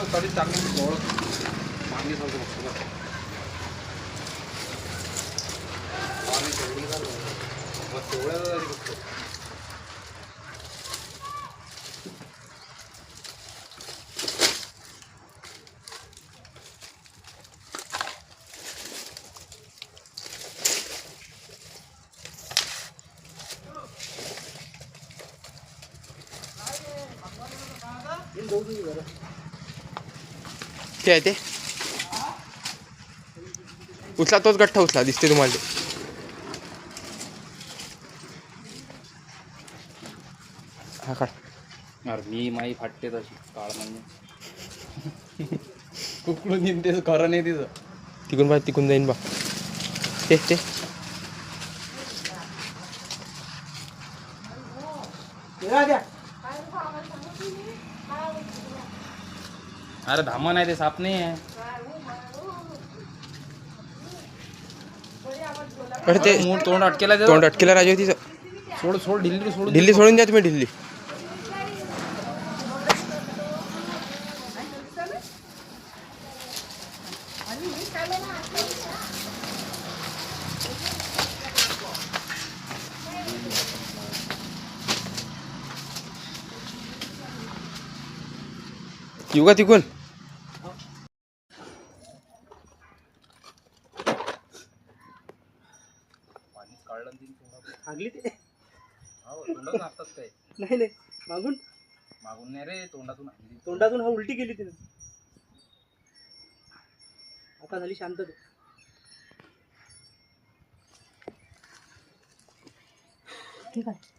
तरी चांगली गोळ पाणी सांगतो बघतो पाणी तेवढी झालं मग तेवढ्या तरी बघतो ते आहे ते उचला तोच गठ्ठा उचला दिसते तुम्हाला ते हा काढ यार मी माई फाटते तशी काळ म्हणजे कुकडून येईन तेच खरं नाही तिचं तिकून जाईन बा ते ते अरे धामा नाही ते साप नाही आहे अरे ते तोंड अटकेला तोंड अटकेला राजू तिचं सोड सोड दिल्ली सोडून द्या तुम्ही दिल्ली येऊ का तिकून हागली ते तोंडातून असतात काय नाही नाही मागून मागून नाही रे तोंडातून तोंडातून हा उलटी केली तिने आता झाली शांत ठीक आहे